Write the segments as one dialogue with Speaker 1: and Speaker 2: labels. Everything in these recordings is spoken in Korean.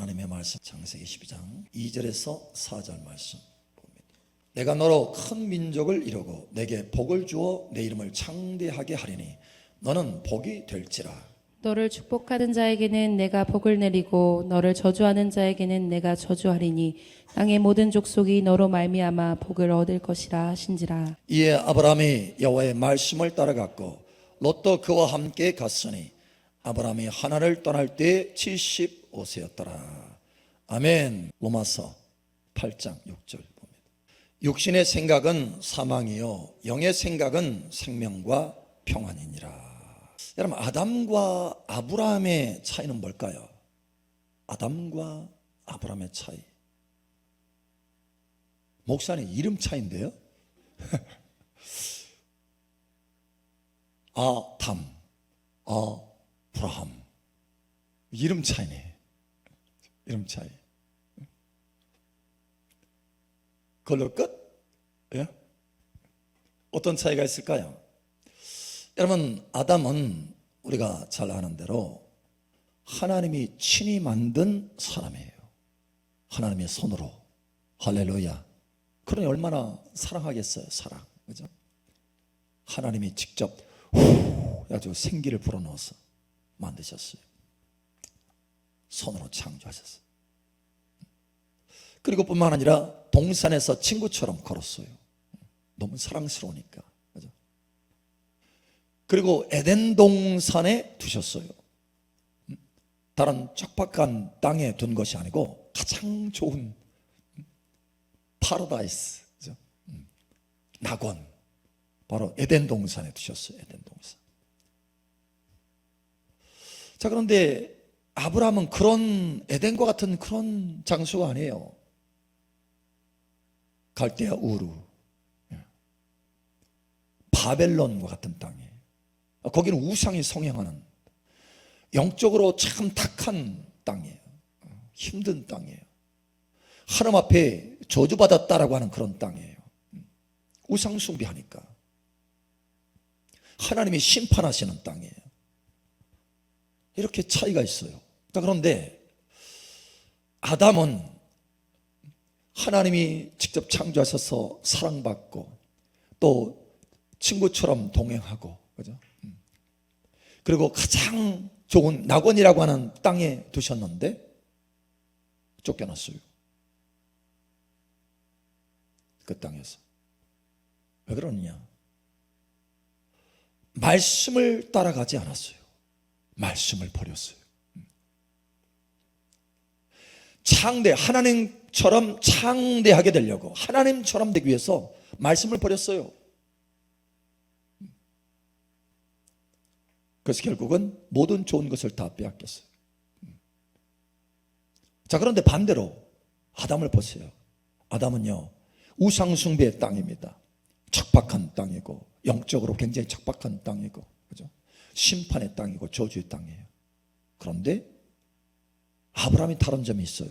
Speaker 1: 하나님의 말씀 창세기 12장 2절에서 4절 말씀 봅니다. 내가 너로 큰 민족을 이루고 내게 복을 주어 내 이름을 창대하게 하리니 너는 복이 될지라.
Speaker 2: 너를 축복하는 자에게는 내가 복을 내리고 너를 저주하는 자에게는 내가 저주하리니 땅의 모든 족속이 너로 말미암아 복을 얻을 것이라 하신지라.
Speaker 1: 이에 아브라함이 여호와의 말씀을 따라갔고 롯도 그와 함께 갔으니 아브라함이 하나를 떠날 때 75세였더라. 아멘. 로마서 8장 6절 봅니다. 육신의 생각은 사망이요 영의 생각은 생명과 평안이니라. 여러분, 아담과 아브라함의 차이는 뭘까요? 아담과 아브라함의 차이. 목사님 이름 차이인데요. 아담, 아브라함. 이름 차이네. 이름 차이. 그걸로 끝? 예? 어떤 차이가 있을까요? 여러분, 아담은 우리가 잘 아는 대로 하나님이 친히 만든 사람이에요. 하나님의 손으로. 할렐루야. 그러니 얼마나 사랑하겠어요. 사랑. 그죠? 하나님이 직접 아주 생기를 불어넣어서 만드셨어요. 손으로 창조하셨어요. 그리고 뿐만 아니라 동산에서 친구처럼 걸었어요. 너무 사랑스러우니까. 그죠? 그리고 에덴 동산에 두셨어요. 다른 척박한 땅에 둔 것이 아니고 가장 좋은 파라다이스, 그죠? 낙원, 바로 에덴 동산에 두셨어요. 에덴 동산. 자, 그런데 아브라함은 그런 에덴과 같은 그런 장소가 아니에요. 갈대아 우르, 바벨론과 같은 땅이에요. 거기는 우상이 성행하는, 영적으로 참 탁한 땅이에요. 힘든 땅이에요. 하나님 앞에 저주받았다라고 하는 그런 땅이에요. 우상 숭배하니까 하나님이 심판하시는 땅이에요. 이렇게 차이가 있어요. 자, 그런데 아담은 하나님이 직접 창조하셔서 사랑받고 또 친구처럼 동행하고, 그죠? 그리고 가장 좋은 낙원이라고 하는 땅에 두셨는데 쫓겨났어요. 그 땅에서. 왜 그러느냐? 말씀을 따라가지 않았어요. 말씀을 버렸어요. 하나님처럼 창대하게 되려고, 하나님처럼 되기 위해서 말씀을 버렸어요. 그래서 결국은 모든 좋은 것을 다 빼앗겼어요. 자, 그런데 반대로 아담을 보세요. 아담은요, 우상숭배의 땅입니다. 척박한 땅이고, 영적으로 굉장히 척박한 땅이고, 그죠? 심판의 땅이고 저주의 땅이에요. 그런데 아브라함이 다른 점이 있어요.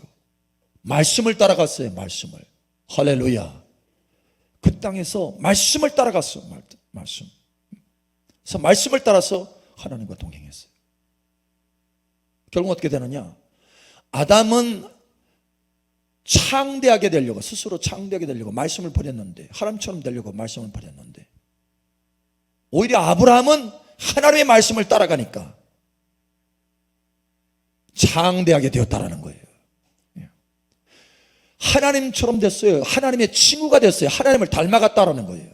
Speaker 1: 말씀을 따라갔어요. 말씀을. 할렐루야. 그 땅에서 말씀을 따라갔어요. 말씀. 그래서 말씀을 따라서 하나님과 동행했어요. 결국 어떻게 되느냐? 아담은 창대하게 되려고, 스스로 창대하게 되려고 말씀을 버렸는데, 하나님처럼 되려고 말씀을 버렸는데, 오히려 아브라함은 하나님의 말씀을 따라가니까 창대하게 되었다라는 거예요. 하나님처럼 됐어요. 하나님의 친구가 됐어요. 하나님을 닮아갔다라는 거예요.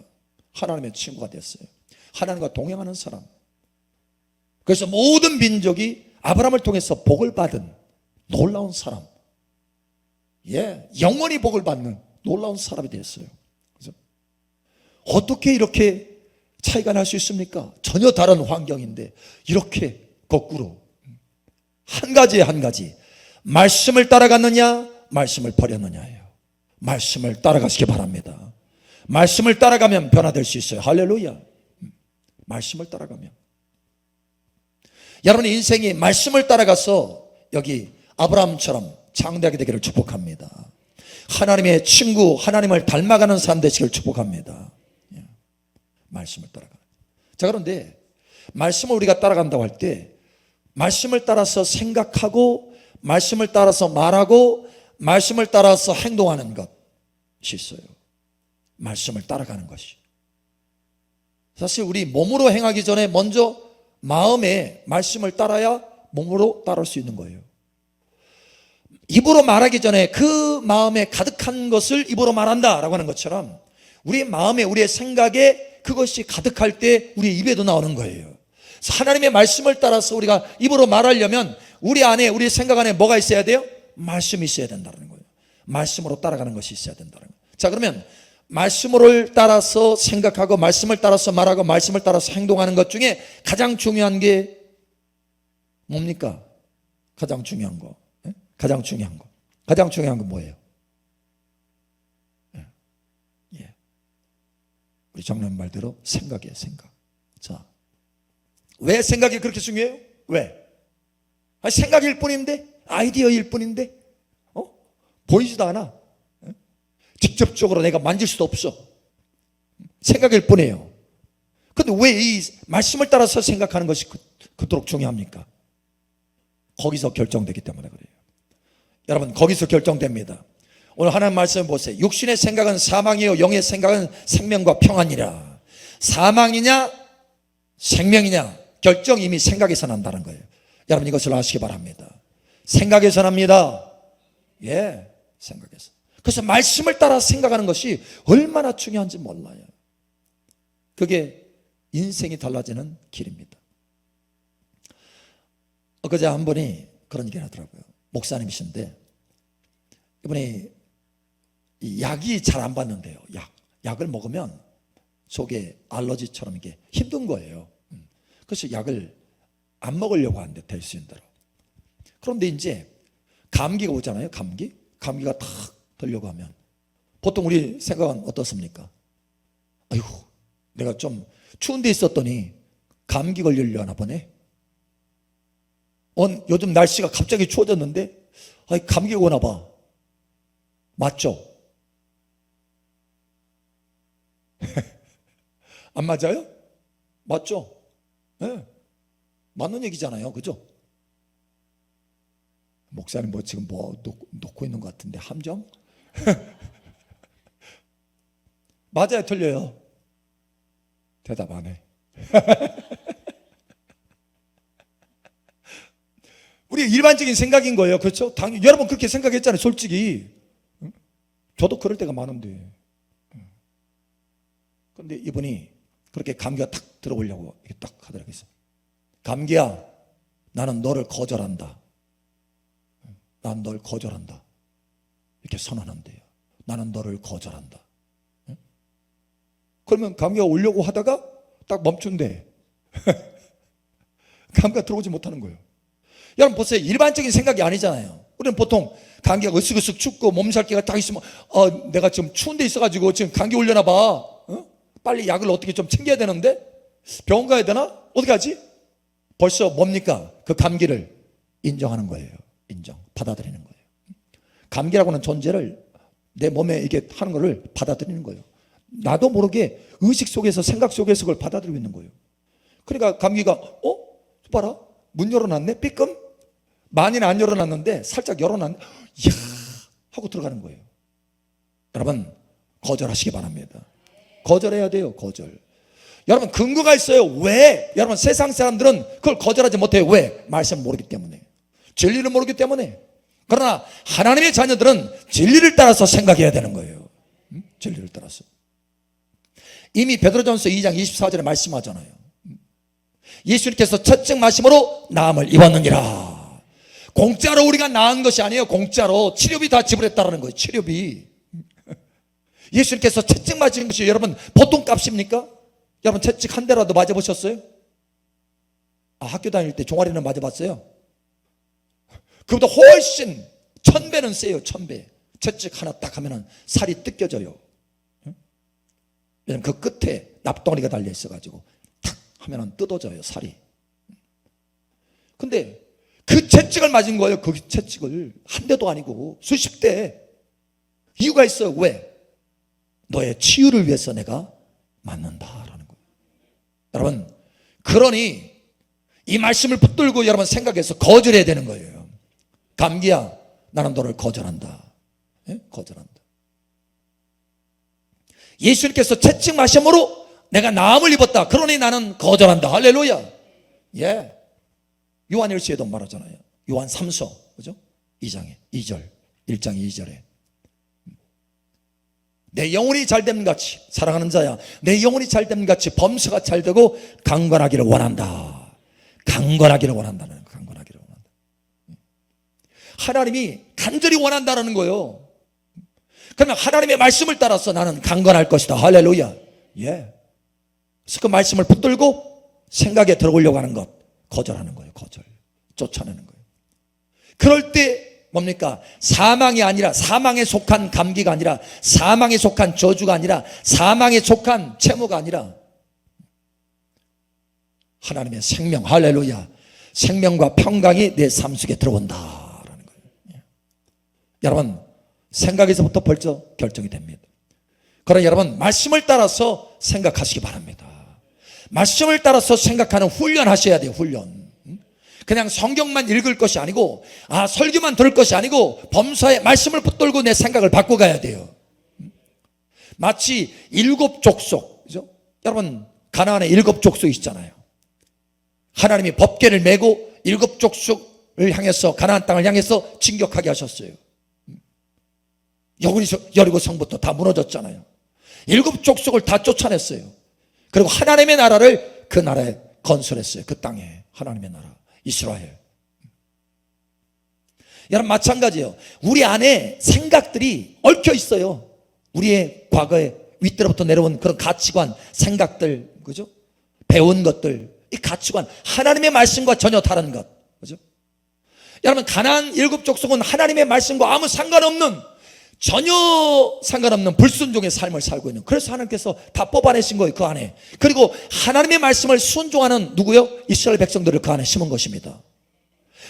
Speaker 1: 하나님의 친구가 됐어요. 하나님과 동행하는 사람. 그래서 모든 민족이 아브라함을 통해서 복을 받은 놀라운 사람, 영원히 복을 받는 놀라운 사람이 됐어요. 그죠? 어떻게 이렇게 차이가 날 수 있습니까? 전혀 다른 환경인데 이렇게 거꾸로 한 가지 말씀을 따라갔느냐, 말씀을 버렸느냐예요. 말씀을 따라가시기 바랍니다. 말씀을 따라가면 변화될 수 있어요. 할렐루야. 말씀을 따라가면, 여러분의 인생이 말씀을 따라가서 여기 아브라함처럼 창대하게 되기를 축복합니다. 하나님의 친구, 하나님을 닮아가는 사람 되시기를 축복합니다. 말씀을 따라가. 자, 그런데 말씀을 우리가 따라간다고 할 때 말씀을 따라서 생각하고 말씀을 따라서 말하고 말씀을 따라서 행동하는 것이 있어요. 말씀을 따라가는 것이. 사실 우리 몸으로 행하기 전에 먼저 마음에 말씀을 따라야 몸으로 따를 수 있는 거예요. 입으로 말하기 전에 그 마음에 가득한 것을 입으로 말한다라고 하는 것처럼 우리의 마음에, 우리의 생각에 그것이 가득할 때 우리 입에도 나오는 거예요. 그래서 하나님의 말씀을 따라서 우리가 입으로 말하려면 우리 안에, 우리 생각 안에 뭐가 있어야 돼요? 말씀이 있어야 된다는 거예요. 말씀으로 따라가는 것이 있어야 된다는 거예요. 자, 그러면 말씀을 따라서 생각하고 말씀을 따라서 말하고 말씀을 따라서 행동하는 것 중에 가장 중요한 게 뭡니까? 가장 중요한 거. 가장 중요한 거. 가장 중요한 건 뭐예요? 예. 우리 장로님 말대로 생각이에요, 생각. 자, 왜 생각이 그렇게 중요해요? 왜? 아니, 생각일 뿐인데, 아이디어일 뿐인데, 보이지도 않아. 직접적으로 내가 만질 수도 없어. 생각일 뿐이에요. 그런데 왜 이 말씀을 따라서 생각하는 것이 그토록 중요합니까? 거기서 결정되기 때문에 그래요. 여러분, 거기서 결정됩니다. 오늘 하나님 말씀 보세요. 육신의 생각은 사망이요 영의 생각은 생명과 평안이라. 사망이냐 생명이냐 결정 이미 생각에서 난다는 거예요. 여러분, 이것을 아시기 바랍니다. 생각에서 납니다. 예, 생각에서. 그래서 말씀을 따라 생각하는 것이 얼마나 중요한지 몰라요. 그게 인생이 달라지는 길입니다. 엊그제 한 분이 그런 얘기를 하더라고요. 목사님이신데 이분이 약이 잘 안 받는데요. 약을 먹으면 속에 알러지처럼 이게 힘든 거예요. 그래서 약을 안 먹으려고 하는데 될 수 있는 대로. 그런데 이제 감기가 오잖아요. 감기가 탁 들려고 하면 보통 우리 생각은 어떻습니까? 아이고, 내가 좀 추운 데 있었더니 감기 걸리려나 보네. 요즘 날씨가 갑자기 추워졌는데 감기가 오나 봐. 맞죠? 안 맞아요? 맞죠? 네. 맞는 얘기잖아요. 그죠? 목사님 지금 놓고 있는 것 같은데 함정? 맞아요, 틀려요? 대답 안 해. 우리 일반적인 생각인 거예요. 그렇죠? 당연히 여러분 그렇게 생각했잖아요. 솔직히 저도 그럴 때가 많은데. 그런데 이분이 그렇게 감기가 탁 들어오려고 이렇게 딱 하더라고요. 감기야, 나는 너를 거절한다. 난 널 거절한다. 이렇게 선언한대요. 나는 너를 거절한다. 그러면 감기가 오려고 하다가 딱 멈춘대. 감기가 들어오지 못하는 거예요. 여러분 보세요. 일반적인 생각이 아니잖아요. 우리는 보통 감기가 으쓱으쓱 춥고 몸살기가 딱 있으면 내가 지금 추운 데 있어가지고 지금 감기 올려나 봐. 빨리 약을 어떻게 좀 챙겨야 되는데 병원 가야 되나? 어떻게 하지? 벌써 뭡니까? 그 감기를 인정하는 거예요. 받아들이는 거예요. 감기라고 하는 존재를 내 몸에 이게 하는 거를 받아들이는 거예요. 나도 모르게 의식 속에서 생각 속에서 그걸 받아들이고 있는 거예요. 그러니까 감기가 봐라, 문 열어놨네. 삐끔 많이는 안 열어놨는데 살짝 열어놨네. 이야 하고 들어가는 거예요. 여러분 거절하시기 바랍니다. 거절해야 돼요. 거절. 여러분 근거가 있어요. 왜? 여러분 세상 사람들은 그걸 거절하지 못해요. 왜? 말씀을 모르기 때문에, 진리를 모르기 때문에. 그러나 하나님의 자녀들은 진리를 따라서 생각해야 되는 거예요. 진리를 따라서. 이미 베드로전서 2장 24절에 말씀하잖아요. 예수님께서 첫째 말씀으로 나음을 입었느니라. 공짜로 우리가 나은 것이 아니에요. 공짜로 치료비 다 지불했다라는 거예요. 치료비. 예수님께서 채찍 맞은 것이 여러분 보통 값입니까? 여러분 채찍 한 대라도 맞아보셨어요? 학교 다닐 때 종아리는 맞아봤어요? 그보다 훨씬 1000배는 세요. 1000배. 채찍 하나 딱 하면 살이 뜯겨져요. 왜냐면 그 끝에 납덩어리가 달려 있어가지고 탁 하면 뜯어져요. 살이. 근데 그 채찍을 맞은 거예요. 그 채찍을 한 대도 아니고 수십 대. 이유가 있어요. 왜? 너의 치유를 위해서 내가 맞는다라는 거예요. 여러분 그러니 이 말씀을 붙들고 여러분 생각해서 거절해야 되는 거예요. 감기야, 나는 너를 거절한다. 예? 거절한다. 예수님께서 채찍마심으로 내가 나음을 입었다. 그러니 나는 거절한다. 할렐루야. 예. 요한일서에도 말하잖아요. 요한 3서, 그죠? 2장에 2절, 1장 2절에 내 영혼이 잘됨 같이, 사랑하는 자야, 내 영혼이 잘됨 같이 범사가 잘되고 강건하기를 원한다. 강건하기를 원한다는, 강건하기를 원한다. 하나님이 간절히 원한다는 거예요. 그러면 하나님의 말씀을 따라서 나는 강건할 것이다. 할렐루야. 예. 그래서 그 말씀을 붙들고 생각에 들어오려고 하는 것 거절하는 거예요. 거절. 쫓아내는 거예요. 그럴 때 뭡니까? 사망이 아니라, 사망에 속한 감기가 아니라, 사망에 속한 저주가 아니라, 사망에 속한 채무가 아니라 하나님의 생명, 할렐루야, 생명과 평강이 내 삶 속에 들어온다라는 거예요. 예. 여러분, 생각에서부터 벌써 결정이 됩니다. 그러나 여러분, 말씀을 따라서 생각하시기 바랍니다. 말씀을 따라서 생각하는 훈련하셔야 돼요. 훈련. 그냥 성경만 읽을 것이 아니고, 설교만 들을 것이 아니고, 범사의 말씀을 붙들고 내 생각을 바꿔가야 돼요. 마치 7 족속, 그죠? 여러분, 가나안에 7 족속이 있잖아요. 하나님이 법궤를 메고 7 족속을 향해서, 가나안 땅을 향해서 진격하게 하셨어요. 여리고 성부터 다 무너졌잖아요. 7 족속을 다 쫓아냈어요. 그리고 하나님의 나라를 그 나라에 건설했어요. 그 땅에 하나님의 나라 이스라엘. 여러분, 마찬가지예요. 우리 안에 생각들이 얽혀 있어요. 우리의 과거에 윗대로부터 내려온 그런 가치관, 생각들, 그죠? 배운 것들, 이 가치관, 하나님의 말씀과 전혀 다른 것, 그죠? 여러분, 가나안 7 족속은 하나님의 말씀과 아무 상관없는, 전혀 상관없는 불순종의 삶을 살고 있는, 그래서 하나님께서 다 뽑아내신 거예요. 그 안에. 그리고 하나님의 말씀을 순종하는 누구요? 이스라엘 백성들을 그 안에 심은 것입니다.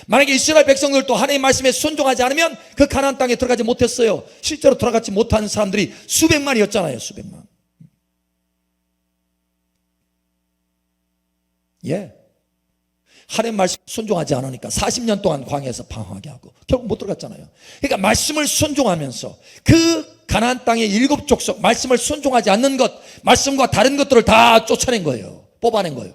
Speaker 1: 만약에 이스라엘 백성들도 하나님의 말씀에 순종하지 않으면 그 가나안 땅에 들어가지 못했어요. 실제로 들어가지 못한 사람들이 수백만이었잖아요. 수백만. 예. 하나님 말씀 순종하지 않으니까 40년 동안 광야에서 방황하게 하고 결국 못 들어갔잖아요. 그러니까 말씀을 순종하면서 그 가나안 땅의 7 족속, 말씀을 순종하지 않는 것, 말씀과 다른 것들을 다 쫓아낸 거예요. 뽑아낸 거예요.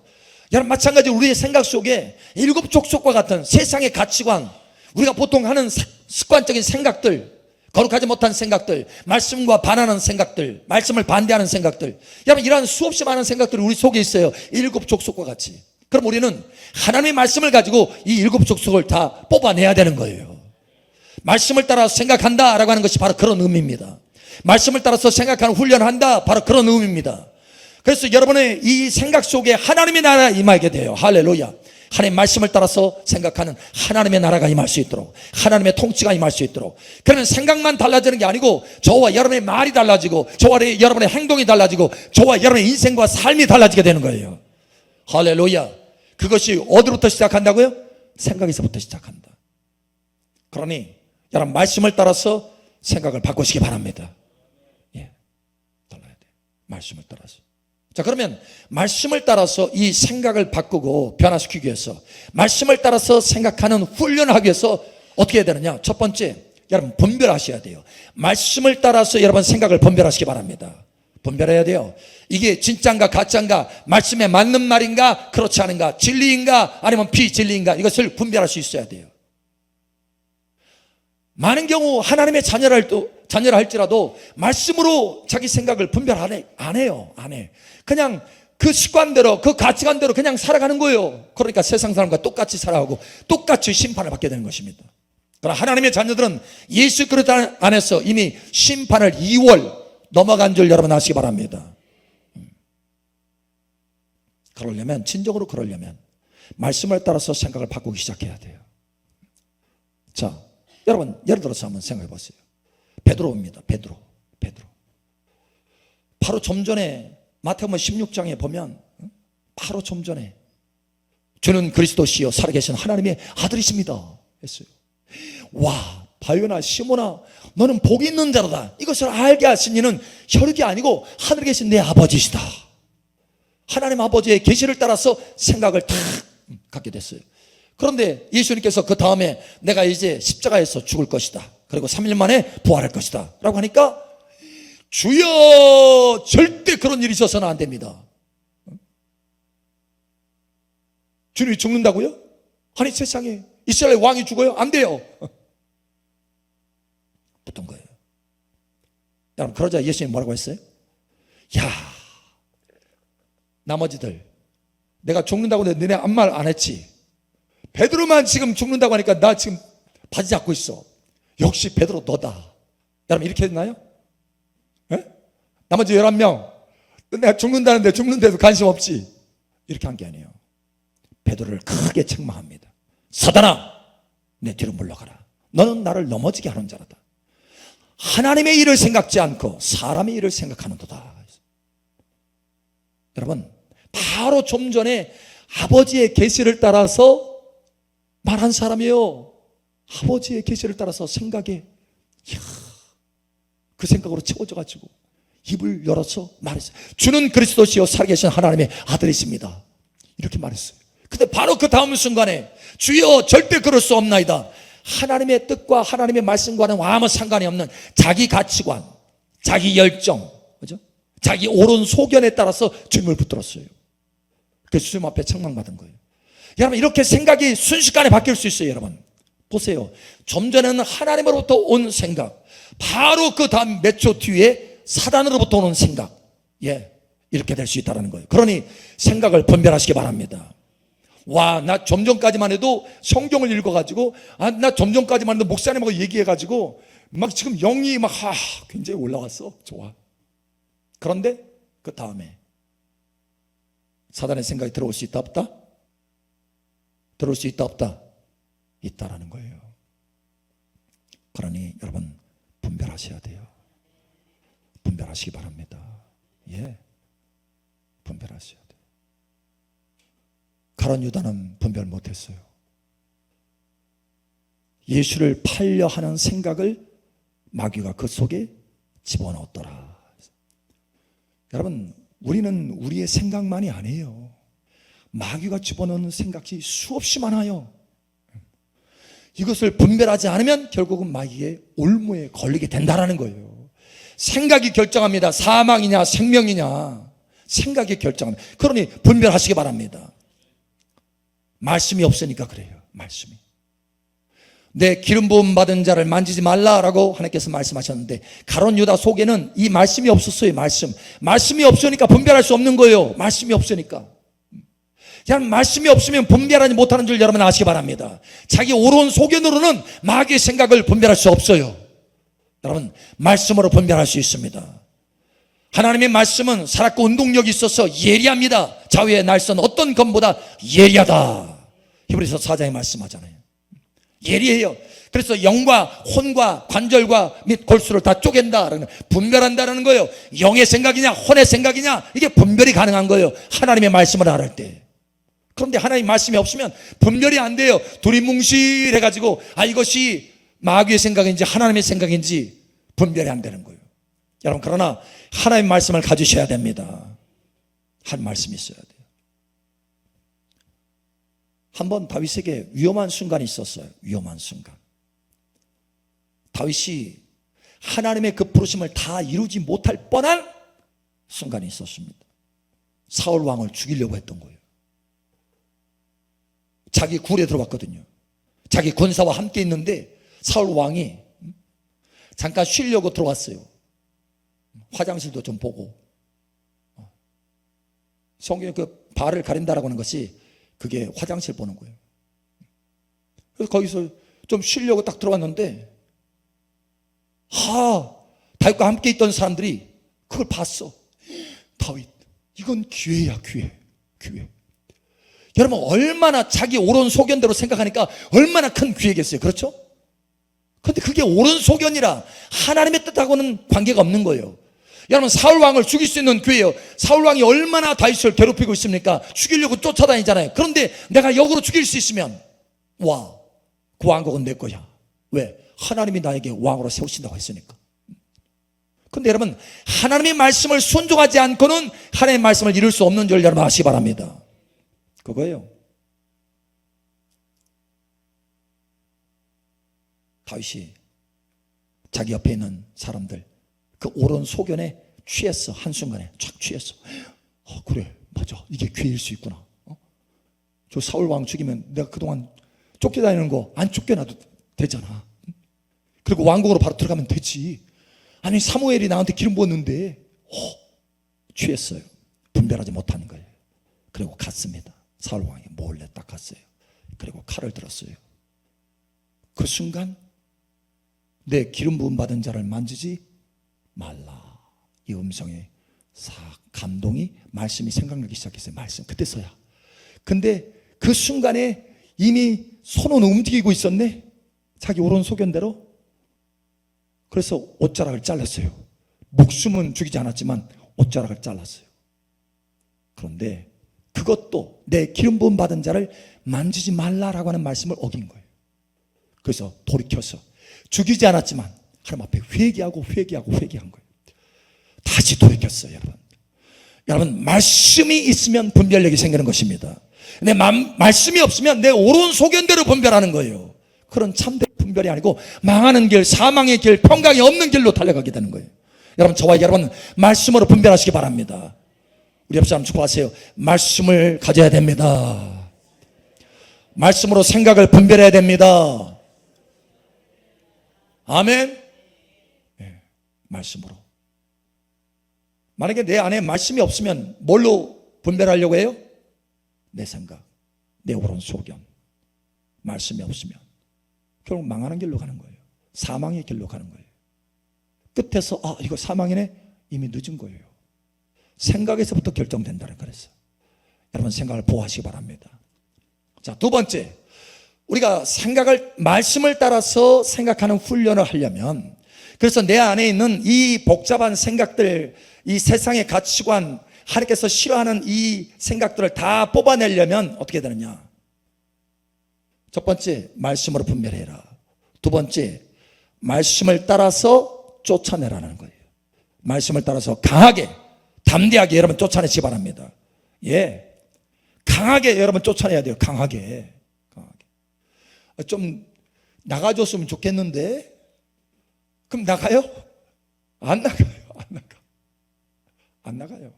Speaker 1: 여러분, 마찬가지로 우리의 생각 속에 7 족속과 같은 세상의 가치관, 우리가 보통 하는 습관적인 생각들, 거룩하지 못한 생각들, 말씀과 반하는 생각들, 말씀을 반대하는 생각들, 여러분, 이러한 수없이 많은 생각들이 우리 속에 있어요. 7 족속과 같이. 그럼 우리는 하나님의 말씀을 가지고 이 7 족속을 다 뽑아내야 되는 거예요. 말씀을 따라서 생각한다라고 하는 것이 바로 그런 의미입니다. 말씀을 따라서 생각하는 훈련한다, 바로 그런 의미입니다. 그래서 여러분의 이 생각 속에 하나님의 나라가 임하게 돼요. 할렐루야. 하나님 말씀을 따라서 생각하는 하나님의 나라가 임할 수 있도록, 하나님의 통치가 임할 수 있도록. 그러면 생각만 달라지는 게 아니고 저와 여러분의 말이 달라지고, 저와 여러분의 행동이 달라지고, 저와 여러분의 인생과 삶이 달라지게 되는 거예요. 할렐루야. 그것이 어디부터 시작한다고요? 생각에서부터 시작한다. 그러니 여러분, 말씀을 따라서 생각을 바꾸시기 바랍니다. 예, 달라야 돼. 말씀을 따라서. 자, 그러면 말씀을 따라서 이 생각을 바꾸고 변화시키기 위해서, 말씀을 따라서 생각하는 훈련을 하기 위해서 어떻게 해야 되느냐? 첫 번째, 여러분 분별하셔야 돼요. 말씀을 따라서 여러분 생각을 분별하시기 바랍니다. 분별해야 돼요. 이게 진짜인가 가짜인가, 말씀에 맞는 말인가 그렇지 않은가, 진리인가 아니면 비진리인가, 이것을 분별할 수 있어야 돼요. 많은 경우 하나님의 자녀라 할지라도 말씀으로 자기 생각을 분별 안 해요. 그냥 그 습관대로, 그 가치관대로 그냥 살아가는 거예요. 그러니까 세상 사람과 똑같이 살아가고 똑같이 심판을 받게 되는 것입니다. 그러나 하나님의 자녀들은 예수 그리스도 안에서 이미 심판을 2월 넘어간 줄 여러분 아시기 바랍니다. 그러려면, 진정으로 그러려면 말씀을 따라서 생각을 바꾸기 시작해야 돼요. 자, 여러분 예를 들어서 한번 생각해 보세요. 베드로입니다. 베드로. 바로 좀 전에 마태복음 16장에 보면, 바로 좀 전에 주는 그리스도시요 살아계신 하나님의 아들이십니다 했어요. 와, 바요나 시모나 너는 복이 있는 자로다. 이것을 알게 하신 이는 혈육이 아니고 하늘에 계신 내 아버지시다. 하나님 아버지의 계시를 따라서 생각을 다 갖게 됐어요. 그런데 예수님께서 그 다음에 내가 이제 십자가에서 죽을 것이다, 그리고 3일 만에 부활할 것이다 라고 하니까 주여, 절대 그런 일이 있어서는 안 됩니다. 주님이 죽는다고요? 아니, 세상에 이스라엘 왕이 죽어요? 안 돼요. 붙은 거예요. 여러분, 그러자 예수님 뭐라고 했어요? 야, 나머지들 내가 죽는다고 했는데 너네 아무 말 안 했지? 베드로만 지금 죽는다고 하니까 나 지금 바지 잡고 있어. 역시 베드로 너다. 여러분, 이렇게 했나요? 예? 나머지 11명 내가 죽는다는데 죽는데도 관심 없지? 이렇게 한 게 아니에요. 베드로를 크게 책망합니다. 사단아, 내 뒤로 물러가라. 너는 나를 넘어지게 하는 자라다. 하나님의 일을 생각지 않고 사람의 일을 생각하는도다. 여러분, 바로 좀 전에 아버지의 계시를 따라서 말한 사람이에요. 아버지의 계시를 따라서 생각에, 그 생각으로 채워져가지고 입을 열어서 말했어요. 주는 그리스도시요 살아계신 하나님의 아들이십니다. 이렇게 말했어요. 근데 바로 그 다음 순간에 주여, 절대 그럴 수 없나이다. 하나님의 뜻과 하나님의 말씀과는 아무 상관이 없는 자기 가치관, 자기 열정, 그죠? 자기 옳은 소견에 따라서 주님을 붙들었어요. 그래서 주님 앞에 책망받은 거예요. 여러분, 이렇게 생각이 순식간에 바뀔 수 있어요. 여러분 보세요. 좀 전에는 하나님으로부터 온 생각, 바로 그 다음 몇 초 뒤에 사단으로부터 오는 생각, 이렇게 될 수 있다는 거예요. 그러니 생각을 분별하시기 바랍니다. 와, 나 좀 전까지만 해도 성경을 읽어가지고, 나 좀 전까지만 해도 목사님하고 얘기해가지고 막 지금 영이 막 굉장히 올라왔어. 좋아. 그런데 그 다음에 사단의 생각이 들어올 수 있다 없다? 들어올 수 있다 없다? 있다라는 거예요. 그러니 여러분, 분별하셔야 돼요. 분별하시기 바랍니다. 분별하셔야 돼요. 가룟 유다는 분별 못했어요. 예수를 팔려 하는 생각을 마귀가 그 속에 집어넣었더라. 여러분, 우리는 우리의 생각만이 아니에요. 마귀가 집어넣는 생각이 수없이 많아요. 이것을 분별하지 않으면 결국은 마귀의 올무에 걸리게 된다는 거예요. 생각이 결정합니다. 사망이냐 생명이냐, 생각이 결정합니다. 그러니 분별하시기 바랍니다. 말씀이 없으니까 그래요. 말씀이. 내 기름 부음 받은 자를 만지지 말라라고 하나님께서 말씀하셨는데, 가룟 유다 속에는 이 말씀이 없었어요. 말씀이 없으니까 분별할 수 없는 거예요. 말씀이 없으니까. 그냥 말씀이 없으면 분별하지 못하는 줄 여러분 아시기 바랍니다. 자기 옳은 소견으로는 마귀의 생각을 분별할 수 없어요. 여러분, 말씀으로 분별할 수 있습니다. 하나님의 말씀은 살았고 운동력이 있어서 예리합니다. 좌우의 날선 어떤 검보다 예리하다. 히브리서 4장에 말씀하잖아요. 예리해요. 그래서 영과 혼과 관절과 및 골수를 다 쪼갠다, 분별한다는 거예요. 영의 생각이냐 혼의 생각이냐, 이게 분별이 가능한 거예요. 하나님의 말씀을 알을 때. 그런데 하나님 말씀이 없으면 분별이 안 돼요. 두리뭉실해가지고 이것이 마귀의 생각인지 하나님의 생각인지 분별이 안 되는 거예요. 여러분, 그러나 하나님의 말씀을 가지셔야 됩니다. 한 말씀이 있어야 돼요. 한번 다윗에게 위험한 순간이 있었어요. 위험한 순간. 다윗이 하나님의 그 부르심을 다 이루지 못할 뻔한 순간이 있었습니다. 사울 왕을 죽이려고 했던 거예요. 자기 굴에 들어갔거든요. 자기 군사와 함께 있는데 사울 왕이 잠깐 쉬려고 들어갔어요. 화장실도 좀 보고. 성경에 그 발을 가린다라고 하는 것이 그게 화장실 보는 거예요. 그래서 거기서 좀 쉬려고 딱 들어갔는데, 다윗과 함께 있던 사람들이 그걸 봤어. 다윗, 이건 기회야, 기회. 여러분, 얼마나 자기 옳은 소견대로 생각하니까 얼마나 큰 기회겠어요. 그렇죠? 그런데 그게 옳은 소견이라 하나님의 뜻하고는 관계가 없는 거예요. 여러분, 사울왕을 죽일 수 있는 기회예요. 사울왕이 얼마나 다윗을 괴롭히고 있습니까? 죽이려고 쫓아다니잖아요. 그런데 내가 역으로 죽일 수 있으면, 그 왕국은 내 거야. 왜? 하나님이 나에게 왕으로 세우신다고 했으니까. 근데 여러분, 하나님의 말씀을 순종하지 않고는 하나님의 말씀을 이룰 수 없는 줄 여러분 아시기 바랍니다. 그거예요. 다윗이 자기 옆에 있는 사람들 그 옳은 소견에 취했어. 한순간에 쫙 취했어. 그래 맞아, 이게 기회일 수 있구나. 저 사울 왕 죽이면 내가 그동안 쫓겨다니는 거 안 쫓겨나도 되잖아. 그리고 왕궁으로 바로 들어가면 되지. 아니 사무엘이 나한테 기름 부었는데 취했어요. 분별하지 못하는 거예요. 그리고 갔습니다. 사울 왕이 몰래 딱 갔어요. 그리고 칼을 들었어요. 그 순간 내 기름 부음 받은 자를 만지지 말라, 이 음성에 싹 감동이, 말씀이 생각나기 시작했어요. 말씀 그때서야. 근데 그 순간에 이미 손은 움직이고 있었네, 자기 옳은 소견대로. 그래서 옷자락을 잘랐어요. 목숨은 죽이지 않았지만 옷자락을 잘랐어요. 그런데 그것도 내 기름 부음 받은 자를 만지지 말라라고 하는 말씀을 어긴 거예요. 그래서 돌이켜서 죽이지 않았지만 하나님 앞에 회개하고 회개한 거예요. 다시 돌이켰어요. 여러분 말씀이 있으면 분별력이 생기는 것입니다. 내 말씀이 없으면 내 옳은 소견대로 분별하는 거예요. 그런 참된 분별이 아니고 망하는 길, 사망의 길, 평강이 없는 길로 달려가게 되는 거예요. 여러분 저와 여러분 말씀으로 분별하시기 바랍니다. 우리 옆 사람 축복하세요. 말씀을 가져야 됩니다. 말씀으로 생각을 분별해야 됩니다. 아멘. 네, 말씀으로. 만약에 내 안에 말씀이 없으면 뭘로 분별하려고 해요? 내 생각, 내 옳은 소견. 말씀이 없으면 결국 망하는 길로 가는 거예요. 사망의 길로 가는 거예요. 끝에서 이거 사망이네, 이미 늦은 거예요. 생각에서부터 결정된다는 거랬어. 여러분 생각을 보호하시기 바랍니다. 자, 두 번째, 우리가 말씀을 따라서 생각하는 훈련을 하려면, 그래서 내 안에 있는 이 복잡한 생각들, 이 세상의 가치관, 하나님께서 싫어하는 이 생각들을 다 뽑아내려면 어떻게 되느냐? 첫 번째, 말씀으로 분별해라. 두 번째, 말씀을 따라서 쫓아내라는 거예요. 말씀을 따라서 강하게, 담대하게 여러분 쫓아내시기 바랍니다. 예, 강하게 여러분 쫓아내야 돼요. 강하게. 좀 나가줬으면 좋겠는데, 그럼 나가요? 안 나가요. 안 나가요.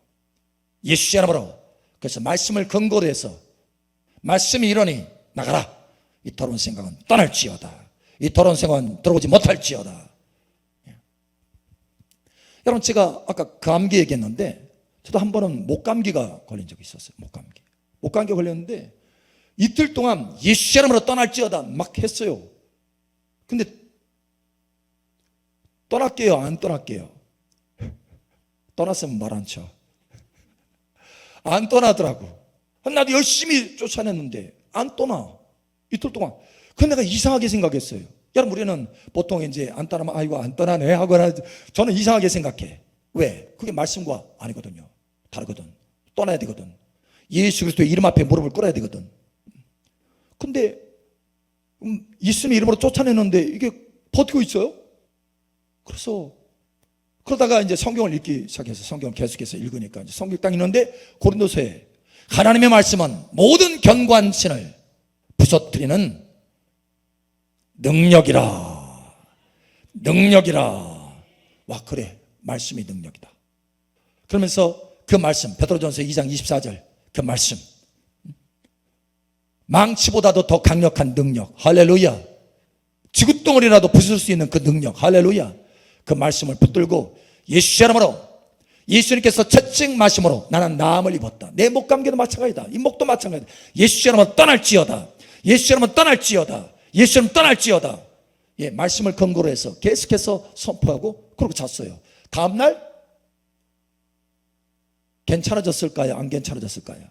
Speaker 1: 예수 이름으로. 그래서 말씀을 근거로 해서, 말씀이 이러니 나가라. 이 더러운 생각은 떠날지어다. 이 더러운 생각은 들어오지 못할지어다. 여러분 제가 아까 감기 얘기했는데, 저도 한 번은 목감기가 걸린 적이 있었어요. 목감기 걸렸는데 이틀 동안 예수 이름으로 떠날지어다 막 했어요. 근데 떠날게요, 안 떠날게요? 떠났으면 말 안 쳐. 안 떠나더라고. 나도 열심히 쫓아냈는데 안 떠나. 이틀 동안. 근데 내가 이상하게 생각했어요. 여러분 우리는 보통 이제 안 떠나면 아이고 안 떠나네 하거나, 저는 이상하게 생각해. 왜? 그게 말씀과 아니거든요. 다르거든. 떠나야 되거든. 예수 그리스도의 이름 앞에 무릎을 꿇어야 되거든. 근데 예수님 이름으로 쫓아내는데 이게 버티고 있어요. 그래서 그러다가 이제 성경을 읽기 시작해서 성경을 계속해서 읽으니까 이제 성경 딱 읽는데, 고린도서에 하나님의 말씀은 모든 견고한 신을 부서뜨리는 능력이라. 와, 그래, 말씀이 능력이다. 그러면서 그 말씀, 베드로전서 2장 24절 그 말씀, 망치보다도 더 강력한 능력, 할렐루야. 지구덩어리라도 부술 수 있는 그 능력, 할렐루야. 그 말씀을 붙들고 예수 이름으로, 예수님께서 채찍 마심으로 나는 나음을 입었다. 내 목감기도 마찬가지다. 이 목도 마찬가지다. 예수 이름으로 떠날지어다. 예수 이름으로 떠날지어다. 예수 이름으로 떠날지어다. 예, 말씀을 근거로 해서 계속해서 선포하고 그러고 잤어요. 다음날 괜찮아졌을까요? 안 괜찮아졌을까요?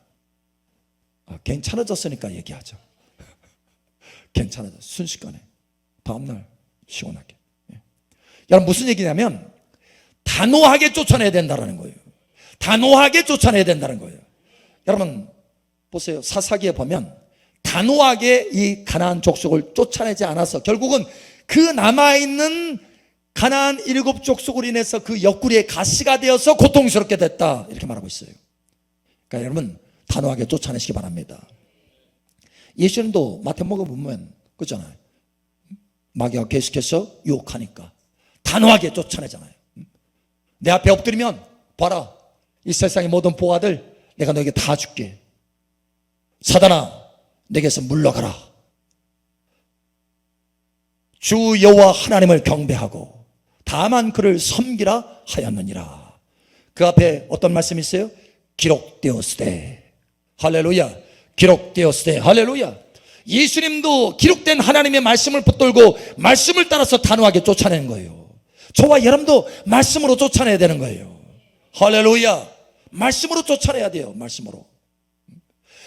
Speaker 1: 괜찮아졌으니까 얘기하죠. 괜찮아졌어. 순식간에. 다음날 시원하게. 예. 여러분 무슨 얘기냐면 단호하게 쫓아내야 된다는 거예요. 단호하게 쫓아내야 된다는 거예요. 여러분 보세요. 사사기에 보면 단호하게 이 가나안 족속을 쫓아내지 않아서 결국은 그 남아있는 가나안 7족속으로 인해서 그 옆구리에 가시가 되어서 고통스럽게 됐다, 이렇게 말하고 있어요. 그러니까 여러분 단호하게 쫓아내시기 바랍니다. 예수님도 마태복음 보면 그렇잖아요. 마귀가 계속해서 유혹하니까 단호하게 쫓아내잖아요. 내 앞에 엎드리면 봐라, 이 세상의 모든 보화들 내가 너에게 다 줄게. 사단아, 내게서 물러가라. 주 여호와 하나님을 경배하고 다만 그를 섬기라 하였느니라. 그 앞에 어떤 말씀이 있어요? 기록되었으되. 할렐루야. 기록되었으되. 할렐루야. 예수님도 기록된 하나님의 말씀을 붙들고 말씀을 따라서 단호하게 쫓아내는 거예요. 저와 여러분도 말씀으로 쫓아내야 되는 거예요. 할렐루야. 말씀으로 쫓아내야 돼요. 말씀으로.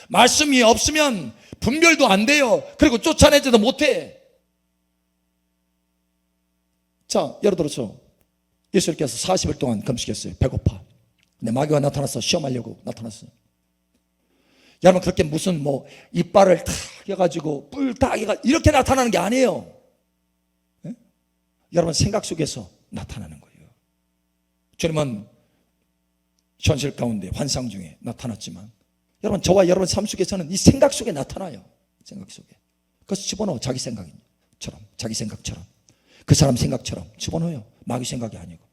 Speaker 1: 말씀이 없으면 분별도 안 돼요. 그리고 쫓아내지도 못해. 자, 예를 들어서 예수님께서 40일 동안 금식했어요. 배고파. 근데 마귀가 나타나서 시험하려고 나타났어요. 여러분, 그렇게 무슨 뭐 이빨을 탁 해가지고 뿔 딱 해가 이렇게 나타나는 게 아니에요. 네? 여러분 생각 속에서 나타나는 거예요. 주님은 현실 가운데 환상 중에 나타났지만 여러분, 저와 여러분 삶 속에서는 이 생각 속에 나타나요. 생각 속에. 그래서 집어넣어. 자기 생각처럼, 자기 생각처럼, 그 사람 생각처럼 집어넣어요. 마귀 생각이 아니고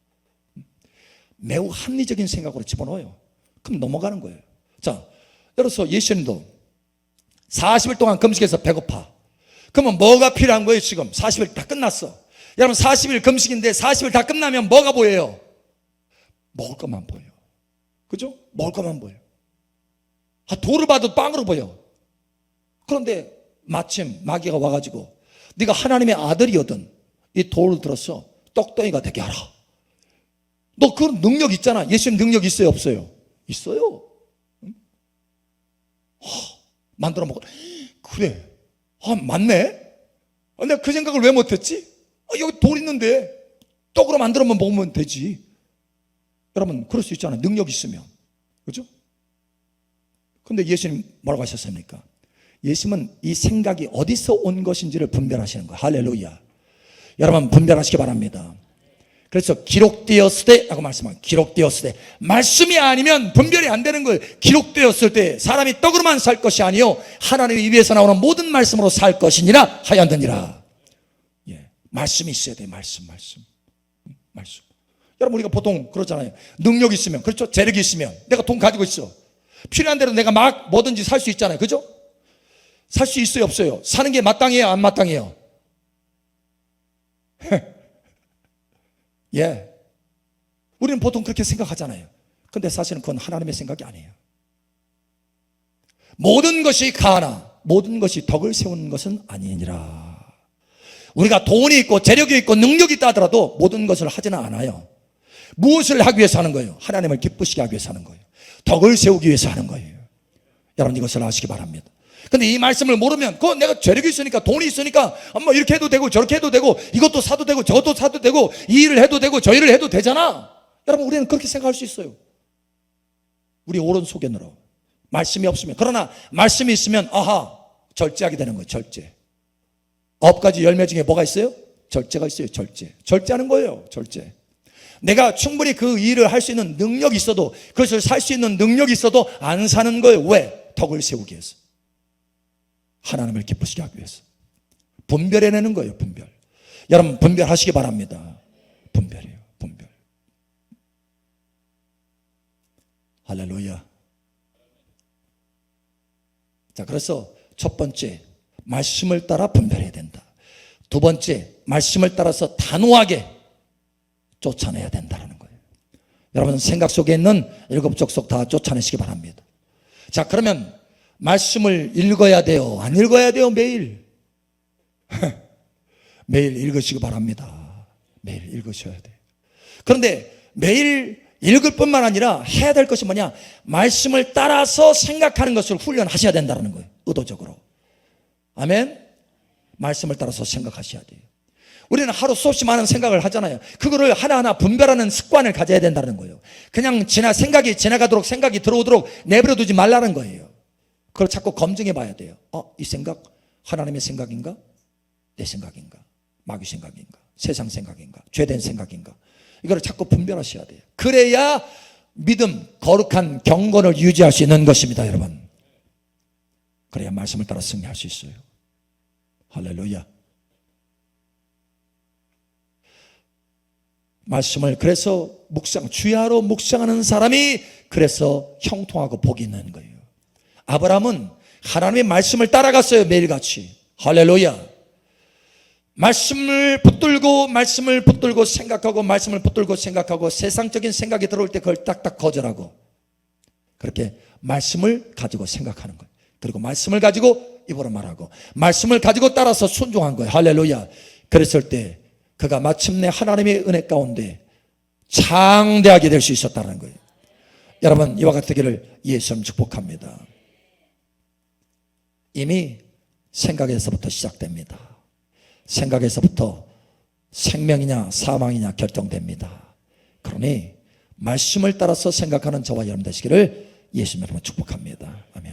Speaker 1: 매우 합리적인 생각으로 집어넣어요. 그럼 넘어가는 거예요. 자, 예를 들어서 예수님도 40일 동안 금식해서 배고파. 그러면 뭐가 필요한 거예요? 지금 40일 다 끝났어. 여러분, 40일 금식인데 40일 다 끝나면 뭐가 보여요? 먹을 것만 보여요. 그죠? 먹을 것만 보여요. 돌을 봐도 빵으로 보여. 그런데 마침 마귀가 와가지고 네가 하나님의 아들이거든, 이 돌을 들어서 떡덩이가 되게 하라. 너 그 능력 있잖아. 예수님 능력 있어요, 없어요? 있어요. 만들어 먹어. 그래. 맞네. 내가 그 생각을 왜 못했지? 여기 돌 있는데 떡으로 만들어 먹으면 되지. 여러분, 그럴 수 있잖아요. 능력 있으면. 그렇죠? 근데 예수님 뭐라고 하셨습니까? 예수님은 이 생각이 어디서 온 것인지를 분별하시는 거예요. 할렐루야. 여러분, 분별하시기 바랍니다. 그래서 기록되었을 때 라고 말씀합니다. 기록되었을 때. 말씀이 아니면 분별이 안 되는 거예요. 기록되었을 때 사람이 떡으로만 살 것이 아니요 하나님의 입에서 나오는 모든 말씀으로 살 것이니라 하였느니라. 예, 말씀이 있어야 돼요. 말씀. 여러분, 우리가 보통 그러잖아요. 능력이 있으면, 그렇죠? 재력이 있으면, 내가 돈 가지고 있어, 필요한 대로 내가 막 뭐든지 살 수 있잖아요. 그죠? 살 수 있어요, 없어요? 사는 게 마땅해요, 안 마땅해요? 예. 우리는 보통 그렇게 생각하잖아요. 근데 사실은 그건 하나님의 생각이 아니에요. 모든 것이 가하나 모든 것이 덕을 세우는 것은 아니니라. 우리가 돈이 있고 재력이 있고 능력이 있다 하더라도 모든 것을 하지는 않아요. 무엇을 하기 위해서 하는 거예요? 하나님을 기쁘시게 하기 위해서 하는 거예요. 덕을 세우기 위해서 하는 거예요. 여러분, 이것을 아시기 바랍니다. 근데 이 말씀을 모르면, 그거 내가 재력이 있으니까, 돈이 있으니까 뭐 이렇게 해도 되고 저렇게 해도 되고 이것도 사도 되고 저것도 사도 되고 이 일을 해도 되고 저 일을 해도 되잖아. 여러분, 우리는 그렇게 생각할 수 있어요. 우리 오른속에너로 말씀이 없으면. 그러나 말씀이 있으면 절제하게 되는 거예요. 절제. 9가지 열매 중에 뭐가 있어요? 절제가 있어요. 절제하는 거예요. 절제. 내가 충분히 그 일을 할 수 있는 능력이 있어도, 그것을 살 수 있는 능력이 있어도 안 사는 거예요. 왜? 덕을 세우기 위해서, 하나님을 기쁘시게 하기 위해서. 분별해내는 거예요. 분별. 여러분, 분별하시기 바랍니다. 분별이에요. 분별. 할렐루야. 자, 그래서 첫 번째, 말씀을 따라 분별해야 된다. 두 번째, 말씀을 따라서 단호하게 쫓아내야 된다는 거예요. 여러분, 생각 속에 있는 7 족속 다 쫓아내시기 바랍니다. 자, 그러면 말씀을 읽어야 돼요? 안 읽어야 돼요? 매일? 매일 읽으시기 바랍니다. 매일 읽으셔야 돼요. 그런데 매일 읽을 뿐만 아니라 해야 될 것이 뭐냐? 말씀을 따라서 생각하는 것을 훈련하셔야 된다는 거예요. 의도적으로. 아멘? 말씀을 따라서 생각하셔야 돼요. 우리는 하루 수없이 많은 생각을 하잖아요. 그거를 하나하나 분별하는 습관을 가져야 된다는 거예요. 그냥 생각이 지나가도록, 생각이 들어오도록 내버려 두지 말라는 거예요. 그걸 자꾸 검증해 봐야 돼요. 이 생각 하나님의 생각인가? 내 생각인가? 마귀 생각인가? 세상 생각인가? 죄된 생각인가? 이걸 자꾸 분별하셔야 돼요. 그래야 믿음, 거룩한 경건을 유지할 수 있는 것입니다, 여러분. 그래야 말씀을 따라 승리할 수 있어요. 할렐루야. 말씀을 그래서 주야로 묵상하는 사람이 그래서 형통하고 복이 있는 거예요. 아브라함은 하나님의 말씀을 따라갔어요. 매일같이. 할렐루야. 말씀을 붙들고 생각하고 말씀을 붙들고 생각하고 세상적인 생각이 들어올 때 그걸 딱딱 거절하고 그렇게 말씀을 가지고 생각하는 거예요. 그리고 말씀을 가지고 입으로 말하고 말씀을 가지고 따라서 순종한 거예요. 할렐루야. 그랬을 때 그가 마침내 하나님의 은혜 가운데 장대하게 될 수 있었다는 거예요. 여러분 이와 같으기를 예수님 축복합니다. 이미 생각에서부터 시작됩니다. 생각에서부터 생명이냐 사망이냐 결정됩니다. 그러니 말씀을 따라서 생각하는 저와 여러분 되시기를 예수님 이름으로 축복합니다. 아멘.